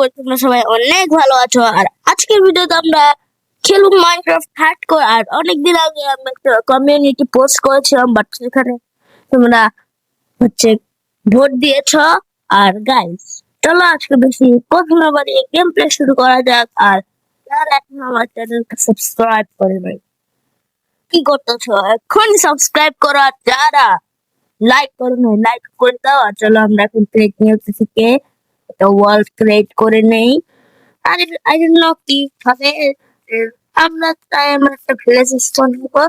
করি তোমরা সবাই অনেক ভালো আছো। আর আজকের ভিডিওতে আমরা খেলবো মাইনক্রাফট হার্ডকোর। আর অনেকদিন আগে আমি একটা কমিউনিটি পোস্ট করেছিলাম, বাট সেখানে তোমরা হচ্ছে ভোট দিয়েছ। আর গাইস, চলো আজকে বেশি কথা না বাড়িয়ে গেম প্লে শুরু করা যাক। আর যারা এখন আমার চ্যানেলকে সাবস্ক্রাইব করে নাই, কি করতেছো? এখন সাবস্ক্রাইব করো। আর যারা লাইক করো না, লাইক করে দাও। আর চলো আমরা এখন ক্রিয়েট নিউজ থেকে একটা ওয়ার্ল্ড ক্রিয়েট করে নেই। আর আই ডোন্ট নো কিভাবে আমরা তাই আমরা একটা ভিলেজ স্পন হবো।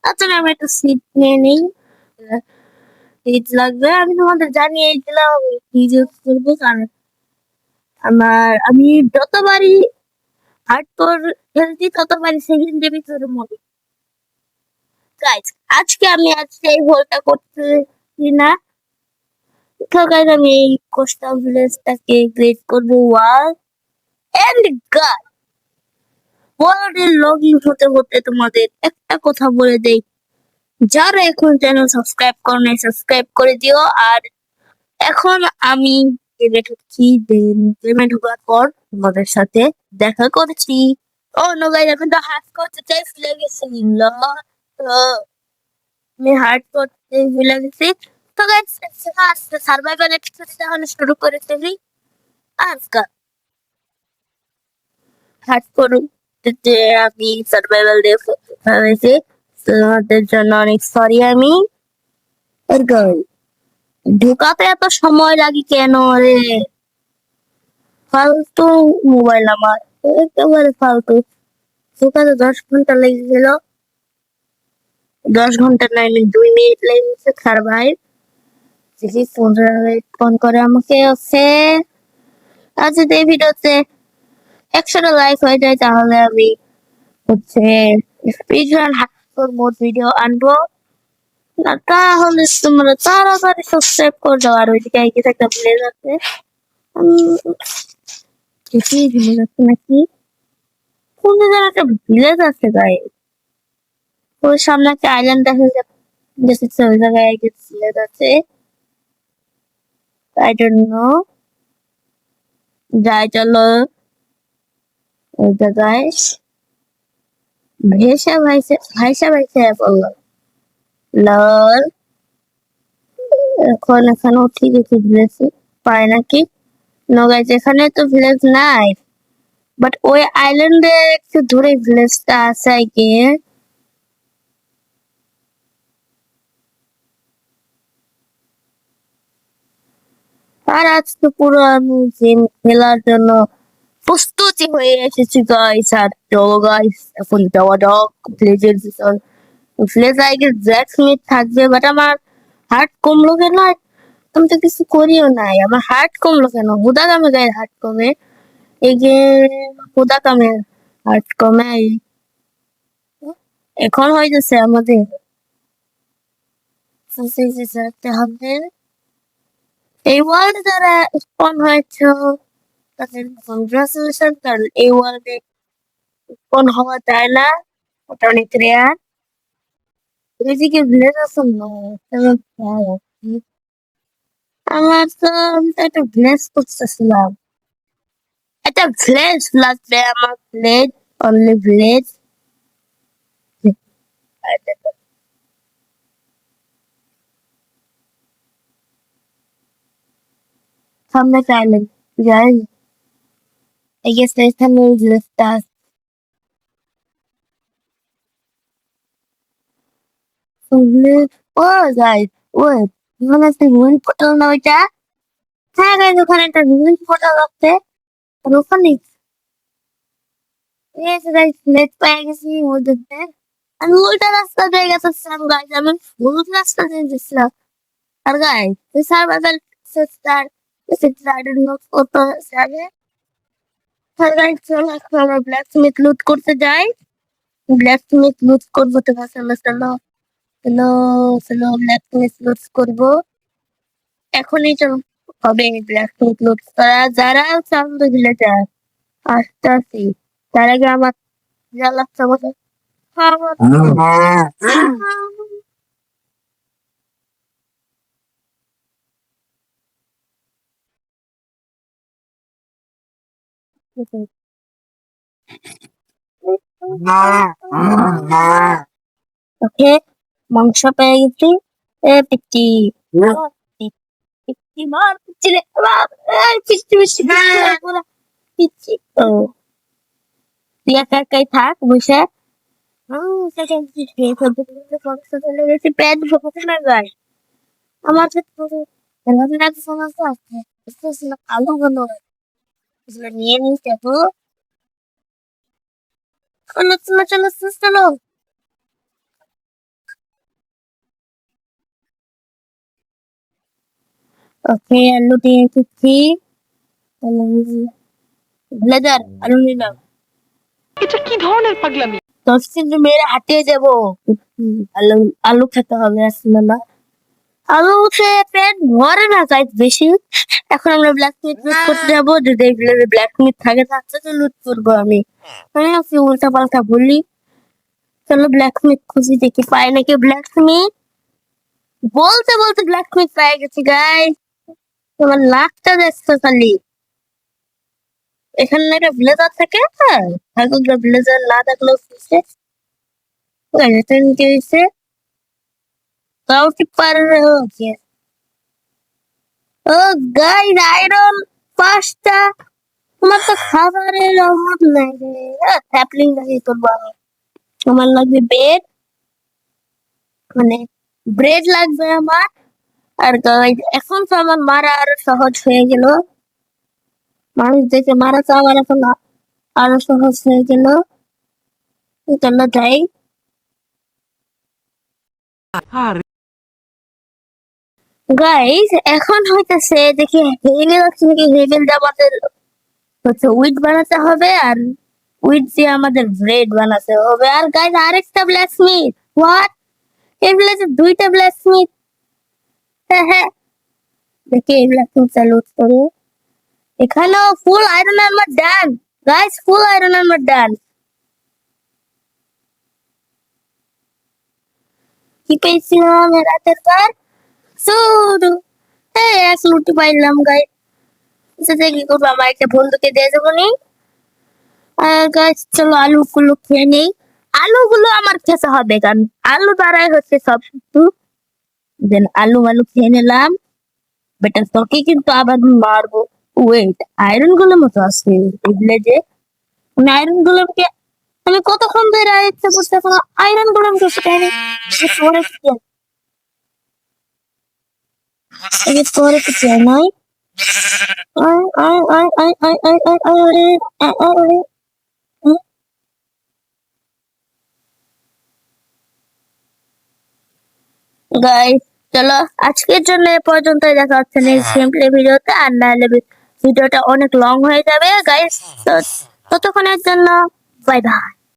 তাছাড়া আমরা একটা সিট নিয়ে নিই। সিট লাগবে, আমি তোমাদের জানিয়ে দিলাম কি ইউজ করবো। কারণ আমি যতবারই হার্ডকোর খেলছি ততবারই সেকেন্ডের ভিতরে মরি। গাইস, আজকে এই হোলটা করতেছি না। তো গাইস, আমি এই কোস্টাল ভিলেজটাকে ক্রিয়েট করবো ওয়াল এন্ড গান। ওয়ার্ল্ডে লগ ইন হতে হতে তোমাদের একটা কথা বলে দেই, যারা এখন চ্যানেল সাবস্ক্রাইব করো নাই সাবস্ক্রাইব করে দিও। আর এখন আমি গেমে ঢুকছি, গেমে ঢোকার পর তোমাদের সাথে দেখা করেছি। ও নো গাইস, এখন তো হার্ট করতে চাই, ভুলে গেছি। তো আমি হার্ট করতে ভুলে গেছি। তো গাইস, আজকে সার্ভাইভাল এপিসোড তাহলে শুরু করে ফেলি। আজকাল হার্ট করুন যে আমি সার্ভাইভাল ডে হয়েছে, তোমাদের জন্য অনেক সরি। আমি ঢুকাতে এত সময় লাগে কেন রে? ফালতু মোবাইল আমার, একেবারে ফালতু। ঢুকাতে 10 ঘন্টা লেগে গেল। 10 ঘন্টা নাই, 2 মিনিট লেগেছে। সার্ভাইভ দেখি ফোন করে আমাকে। ওকে, আজ যদি এই ভিডিওতে 100টা লাইক হয়ে যায় তাহলে আমি হচ্ছে স্পিডরান হার্ডকোর মোড ভিডিও আনবো। না তাহলে তোমরা তাড়াতাড়ি সাবস্ক্রাইব করে দাও। আর ওইদিকে এগিয়ে একটা ভিলেজ আছে, কিছুই ভিলেজ আছে নাকি? কোন জায়গায় একটা ভিলেজ আছে গাই? ওই সামনে একটা আইল্যান্ড দেখা যাচ্ছে, ওই জায়গায় একটা ভিলেজ আছে। আই ডোন্ট নো, যাই চলো ওই জায়গায়। ভাইসা বললো লল। এখানেও ঠিক আছে, ভিলেজ পায় নাকি? নো গাইস, এখানে তো ভিলেজ নাই, বাট ওই আইল্যান্ডে একটু দূরে ভিলেজটা আছে আর কি। আর আজকে পুরো আমি গেম খেলার জন্য প্রস্তুতি হয়ে এসেছি গাইস। আর চলো গাইস, এখন যাওয়া যাক ভিলেজের ভিতর। ভিলেজ আগে জ্যাকস্মিথ থাকবে, বাট আমার হার্ট কমলো কেন? আমি তো কিছু করিও নাই, আমার হার্ট কমলো কেন? হুদা কামে গায়ে হার্ট কমে, এই যে হুদা কামে হার্ট কমে। এখন হইতেছে আমাদের হবে এই ওয়ার্ল্ডে যারা স্পন হয়েছে তাদের কংগ্রাচুলেশন। কারণ এই ওয়ার্ল্ডে স্পন হওয়া যায় না, ওটা অনেক রেয়ার। এদিকে ভিলেজ আছে না, আমার তো আমি তো একটা ভিলেজ করতেছিলাম। একটা ভিলেজ লাগবে আমার, ভিলেজ, অনলি ভিলেজ। সামনে চাইলেন যাই, I guess এখানে ভিলেজটা। ভিলেজ, ও গাইস, ওই ওখানে একটা রুইন পোর্টাল না ওইটা? হ্যাঁ গাইস, ওখানে একটা রুইন পোর্টাল আছে। আর ওখানে এই যে গাইস ভিলেজ পেয়ে গেছি ওদের। আমি উল্টা রাস্তা দিয়ে গেছিলাম গাইস, আমি ভুল রাস্তা দিয়ে গেছিলাম। আর গাইস, এই সার্ভাইভাল সিস্টার কত যাবে। আর গাইস, চলো এখন আমরা ব্ল্যাক স্মিথ লুট করতে যাই। ব্ল্যাক স্মিথ লুট করবো তো চলো চলো চলো চলো, ব্ল্যাক স্মিথ লুট করবো এখনই। চলো হবে ব্ল্যাক স্মিথ লুট করা। যারা চান্দ দিলে যায় আস্তে আস্তে, তার আগে আমার যা লাগছে আমাকে খাওয়া। ওকে, মাংস পেয়ে গেছি। এ পিচ্ছি পিচ্ছি মার পিচ্ছি রে বাপ, এই পিচ্ছি পিচ্ছি পুরা পিচ্ছি। ও তুই একা একাই থাক বসে। পেট ভরে না যায় আমার খেলাধুলা সমস্যা আছে। আলু গুলো নিয়ে নিচ্ছে তো। চলো চলো চলো চলো। ওকে, আলু দিয়ে দিচ্ছি। ব্লেজার আলু নিলাম। এটা কি ধরনের পাগলামি? 10 দিন মেয়েরা হাঁটিয়ে যাবো। আলু আলু খেতে হবে আসলে না। আলু খেয়ে পেট ভরে না তাই বেশি। এখন আমরা ব্ল্যাক মিট লুট করতে যাবো, যদি ব্ল্যাক মিট থাকে তাহলে লুট করবো আমি। আমি উল্টা পাল্টা বলি। চলো ব্ল্যাক মিট খুঁজি দেখি পাই নাকি ব্ল্যাক মিট। বলতে বলতে ব্ল্যাক মিট পেয়ে গেছি গাইস। তোমার লাকটা দেখছো খালি। এখানে একটা ব্লেজার থাকে, হ্যাঁ ব্লেজার না থাকলেও এটা নিতে হয়েছে। তাও কি পারে। ওকে, ও গাইস আয়রন 5টা। তোমার তো খাবারের অভাব নাই রে। স্যাপলিং লাগিয়ে করবো আমি। আমার লাগবে বেড, মানে ব্রেড লাগবে আমার। আর গাইস এখন তো আমার মারা আরো সহজ হয়ে গেল। মানুষ দেখে মারা তো আমার এখন আরো সহজ হয়ে গেল। চলো যাই। গাইস এখন হইতেছে দেখি হেভেল আছে নাকি, হেভেল দিয়ে আমাদের হচ্ছে উইট বানাতে হবে, আর উইট দিয়ে আমাদের ব্রেড বানাতে হবে। আর গাইস আরেকটা ব্ল্যাক স্মিথ। হোয়াট, এই ভিলেজে 2টা ব্ল্যাক স্মিথ। হ্যাঁ হ্যাঁ, দেখি এই ব্ল্যাক স্মিথ চালু করো। এখানেও ফুল আয়রন আর্মার ডান। গাইস ফুল আয়রন আর্মার ডান। কি পেয়েছিলাম রাতের পর শুধু এক লুটি পাইলাম গাইস। সেটা কি করবো, আমার একটা বন্ধুকে দিয়ে দেবো নি। গাইস চলো আলুগুলো খেয়ে নেই। আলুগুলো আমার খেতে হবে কারণ আলু দ্বারাই হচ্ছে সব কিছু। দেন আলু আলু খেয়ে নিলাম। বেটার তোকে কিন্তু আবার মারবো। ওয়েট, আয়রন গুলোর মতো আছে এগুলো যে, মানে আয়রন গুলোকে আমি কতক্ষণ ধরে ইচ্ছা করতে কোনো আয়রন গুলো আমি করতে পারি। পরে কি চাই নাই। গাইস চলো আজকের জন্য এ পর্যন্তই, দেখা হচ্ছে নেক্সট গেম প্লে ভিডিওতে। আর নাহলে ভিডিওটা অনেক লং হয়ে যাবে গাইস। তো ততক্ষণের জন্য বাই বাই।